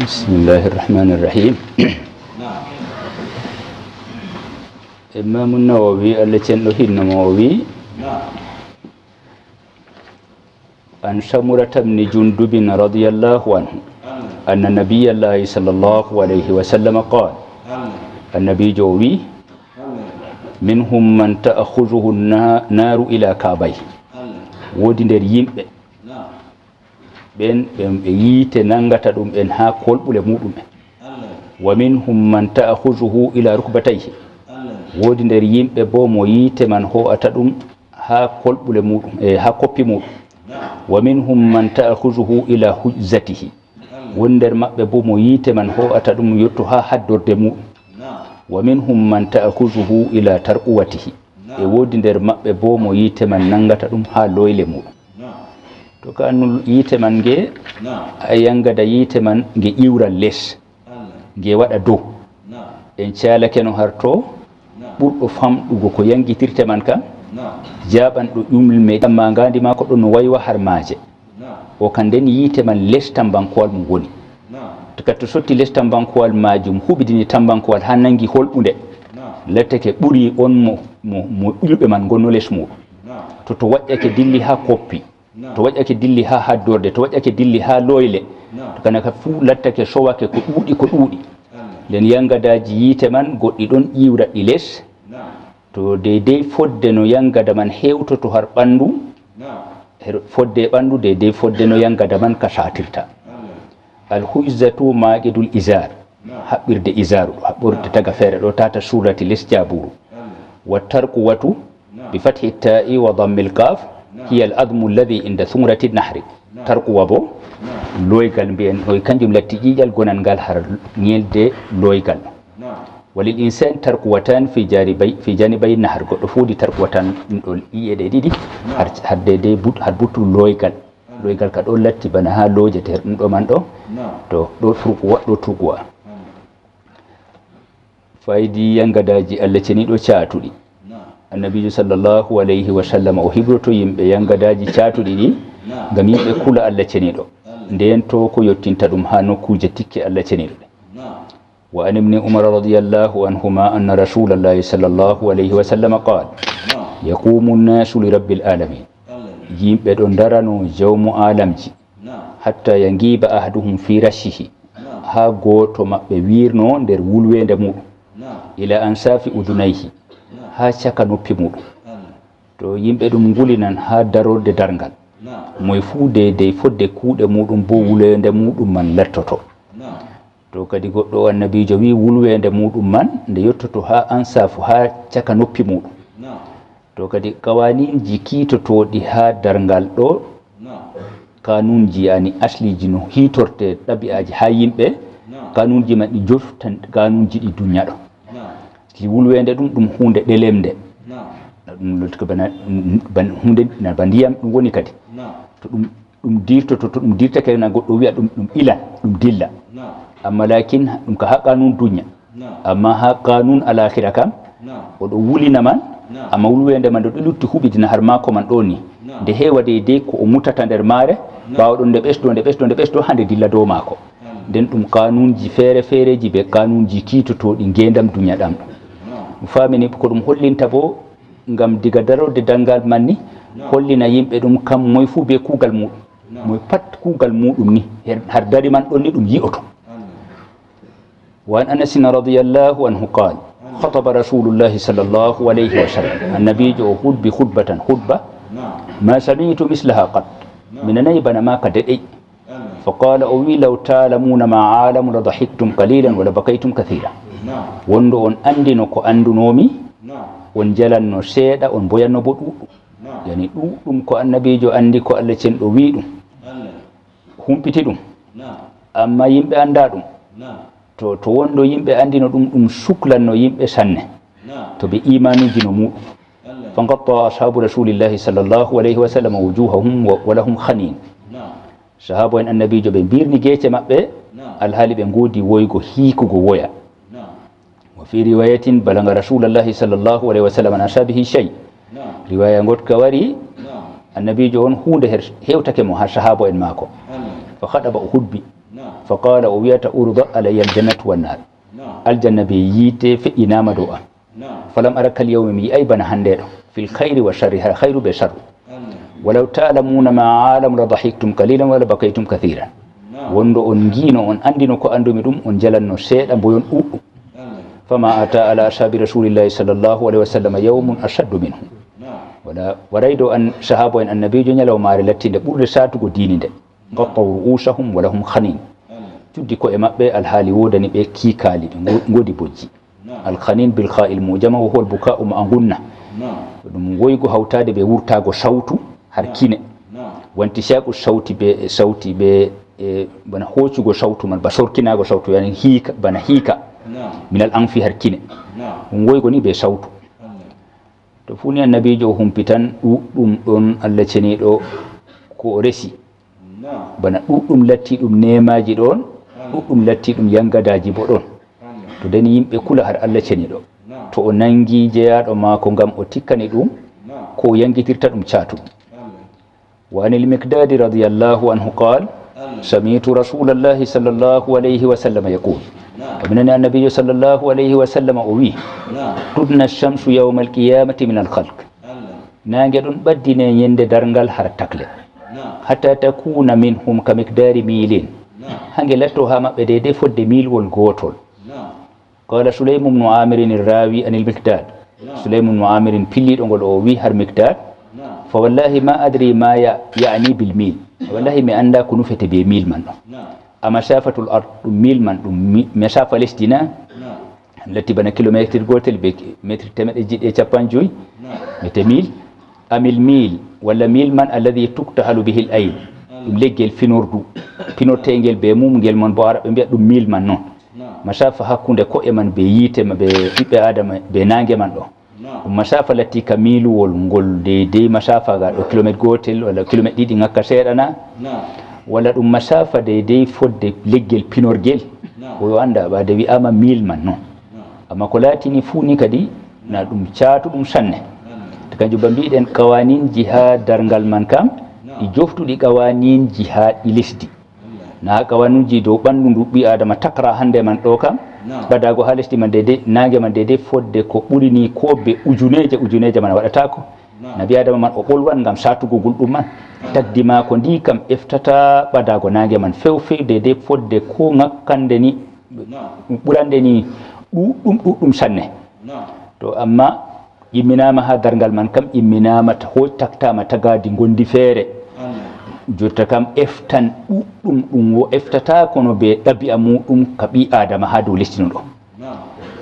بسم الله الرحمن الرحيم. إمام النووي التي نهي النووي عن سمرة بن جندب رضي الله عنه أن نبي الله صلى الله عليه وسلم قال: النبي جوي منهم من تأخذه النار إلى كعبيه. wodi nder yimɓe ɓen yiite nangata ɗum ɓen ha kolɓule muɗum en. wa minhum man ta'khuzuhu ila rukbatayhi. wodi nder yimɓe bo mo yiite man ho'ata ɗum ha kolɓule muɗum ha koppi muɗum. wa minhum man ta'khuzuhu ila hujzatihi. woni nder maɓɓe bo mo yiite man ho'ata ɗum yotto ha haddorde muɗum. wa minhum man ta'khuzuhu ila tarquwatihi. e wodi nder maɓɓe bo mo yiite man nangata ɗum ha loyle muɗum. to ka annu yiite man nge a yangada yiite man nge iwran less nge waɗa dow en calake no harto ɓurɗo famɗugo ko yangitirte man kam jaɓanɗo ƴumme ma ngandi ma ko ɗon no waywa har maaje o kan nden yiite man less tambankowal mum woni. to sotti less tambankowal majum huɓidini tambankowal ha nangi holɓunde lettake ɓuri on mo ƴulɓe man gonno less muɗum. to waƴƴake dilli ha koppi, to waƴƴake dilli ha haddorde, to waƴƴake dilli ha loyle, to kanaka fuu lattake sowake ko ɗuuɗi nden yangadaji yiite man goɗɗi ɗon ƴiwra ɗi less to deydey fodde no yangada man hewtoto har ɓandu fodde ɓandu deydey fodde no yangada man ka satirta. alhuizatu maaqidul izar, haɓɓirde isaru ɗo haɓɓorde taga feere ɗo tata surati less jaburu. wa tarquwatu bi fathi ta'i wa dammil qaf hiya al admu alladhi inda thumrati nahri. tarquwa bo loygal mbiyen ɗo kanjum latti ƴiƴal gonal ngal har ñelde loygal. walil insan tarquwatan fi janibay nahar. goɗɗo fuudi tarquwatan ɗum ɗo ƴiƴe ɗe ɗiɗi har deydey har buttu loygal ka ɗo latti bana ha lojete her ɗum ɗo man ɗo to ɗo turguwa faydi yangadaji Allah ceniɗo catuɗi. annabijo sallllahu alayhi wa sallam o hibroto yimɓe yangadaji catuɗi ɗi ngam yimɓe kula Allah ceniɗo nden to ko yottinta ɗum ha nokkuje tikke Allah ceniɗo ɗe. wa an ibni umar radiyallahu anhuma anna rasulallahi sallllahu alayhi wa sallam qala: yaqumu nnasu li rabbil alamin. yimɓe ɗo darano jawmu alamji hatta yangiba ahaduhum fi rashihi, ha goto maɓɓe wirno nder wulwende muɗum, ila ansafi udunayhi, ha caka noppi muɗum. to yimɓe ɗum ngulinan ha darorde dargal moye fuu deydey fodde kuuɗe muɗum bo wulwende muɗum man lettoto. to kadi goɗɗo annabijo wi wulwende muɗum man nde yettoto ha ansafu ha caka noppi muɗum. to kadi kawaninji kiitotoɗi ha dargal ɗo kanunji yani asliji no hitorte ɗabi'aji ha yimɓe kanunji man ɗi joftan kanunji ɗi duniya ɗo. si wulwende ɗum hunde ɗelemde hunde ba ndiyam ɗum woni kadi to ɗum dirtoto to ɗum dirtake na goɗɗo wiya ɗum ilan ɗum dilla amma lakin ɗum ka ha kanun duniya. amma ha kanun alakhira kam oɗo wulina man amma wulwende man ɗo lutti huɓidina har mako man ɗo ni nde hewa deydey ko o mutata nder maare ɓawɗon nde ɓesdo hande dilla dow maako. nden ɗum kanunji feereji ɓe kanunji kiitotoɗi ngendam duniya ɗam ɗum famini ko ɗum hollinta bo ngam diga darorde dangal man ni hollina yimɓe ɗum kam moye fuu be kuugal muɗum moye pat kuugal muɗum ni har dari man ɗon ni ɗum yi'oto. wa an anasin radiyallahu anhu qala: khataba rasulullahi sallllahu alayhi wa sallam. annabijo o hudbi hutbatan hutba ma sami'tu mislaha qat, mi nanayi bana ma ka deɗey. fa qala o wi: law ta'lamuna ma alamu la dahiktum qalilan wa la bakaytum kathira. wondo on andino ko andunomi on jalanno seeɗa on boyanno bo ɗuɗɗum. yani ɗuɗɗum ko annabijo andi ko Allah cenɗo wi ɗum humpiti ɗum amma yimɓe anda ɗum. to wondo yimɓe andino ɗum suklanno yimɓe sanne to ɓe imanuji no muɗum. fa gatta ashabu rasulillahi sallllahu alayhi wa sallam wujuhahum wa lahum khanin. sahaba en annabijo ɓe mbirni gueece maɓɓe alhaali ɓe ngoodi woygo hiikugo woya. wa fi riwayatin balaga rasulallahi sallllahu alayhi wa sallam an ashabihi shay. riwaya gotka wari annabijo on hunde hewtake mo ha sahaba en maako fa haɗaba o hudbi فقال أويات أرض علي الجنة والنار الجنة بييتي في إنام دعا فلم أرك اليوم مي أي بنا هندير في الخير والشر خير بشر ولو تعلمون ما عالم لضحكتم قليلا ولا بكيتم كثيرا wondo on ngino on andino ko andumi dum on jalanno seeda boyon uuddu fama ata ala ashabi rasulillahi sallallahu alaihi wasallam yawmun ashaddu minhu wala waraido an sahabo en annabijo nyalaw mare lattinde burde satugo diini de qattaw ru'usahum wa lahum khanin tuddi ko e mabbe al hali wodani be kikali be ngodi bojji al khanin bil kha'il mujama wa huwa al buka'u ma gunna dum woygo hawtade be wurtago sautu har kine wanti shaqu sauti be bana hocugo sautu man basorkinago sautu yani hika bana hika min al anfi har kine woygo ni be sautu to funi annabijo humpitan dum don Allah cenido ko resi bana dum latti dum nemaji don dum latti dum yangadaji bo don to dani yimbe kula har Allah cenido to o nangi jeyaado mako ngam o tikkani dum ko yangitirta dum ciatu wa anil miqdad radiyallahu anhu qala سمعت رسول الله صلى الله عليه وسلم يقول من النبي صلى الله عليه وسلم أوي تدنى الشمس يوم القيامة من الخلق ناجدون بدنا يند درنجال هرتكله حتى تكون منهم كمقدار ميلين هنجلتها ما بدي فد ميل والغوتول قال سليم بن عامر الراوي عن المقداد سليم بن عامر بيلي دونغول أوي هر مقداد فوالله ما أدري ما يعني بالميل والله ما عندك كنوفة بميل من مسافة الأرض ميل من مسافة لستنا التي بنا كيلومتر قوتل متر تمت جد إتشابانجوي متر ميل أم الميل ولا ميل من الذي تقتحل به الأيل لجل فينوردو فينور تنجل بموم جل من بار بيد ميل من نون مسافة هكون ده كوي من بييت ما بيبي آدم بينانج من له مسافة التي كميل والنقول دي مسافة قال كيلومتر قوتل ولا كيلومتر دي نعكا سيرنا ولا مسافة دي فود لجل فينور جل ويواندا بعد بي أما ميل من نون أما كلاتي نفوني كدي نادم شاتو دم سنة تكنجو بمبيدن قوانين جهاد درنغال من كام يجوفتو دي قوانين جهاد إليستي na kawanuji do bandundu bi adama takra hande man do kam badago halisti man dede nange man dede fodde ko burini ko be ujuneje man wadata ko nabi adama man o bolwan ngam satugo guldum man tagdi ma ko ndi kam eftata badago nange man fewfe dede fodde ko ngakkande ni burande ni dum sanne to amma imminama ha dargal man kam imminama ta ho taktama tagadi gondi fere jotta kam eftan dum wo eftata kono be dabi'a mudum kabi adama ha do listinudo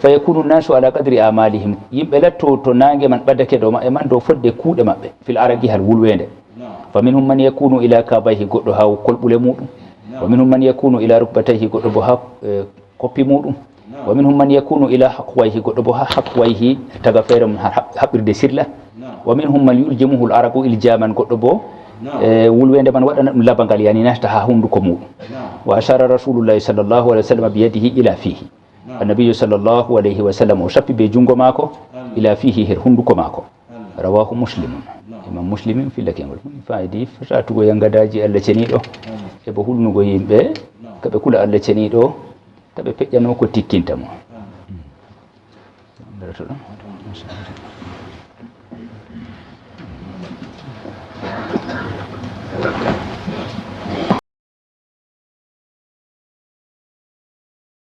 fa yakunu nasu ala qadri amalihim yimbe latto to nange man badake do ma e man do fodde kuude mabbe fil aragi hal wulwende fa minhum man yakunu ila kabayhi goddo ha kolbule mudum wa minhum man yakunu ila rukbatayhi goddo bo ha koppi mudum wa minhum man yakunu ila haqwayhi goddo bo ha haqwayhi taga fere mun habirde sirla wa minhum man yuljimuhu al aragu iljaman goddo bo wulwende man wadana dum labangal yani nasta ha hunduko mudum wa ashara rasulullahi sallallahu alaihi wasallam bi yadihi ila fihi annabi sallallahu alaihi wasallam o sappi be jungo mako ila fihi her hunduko mako rawahu muslim imam muslim fi lakengol faidi fatatugo yangadaji Allah cenido e bo hulnugo yimbe kabe kula Allah cenido tabe pejjano ko tikkinta mo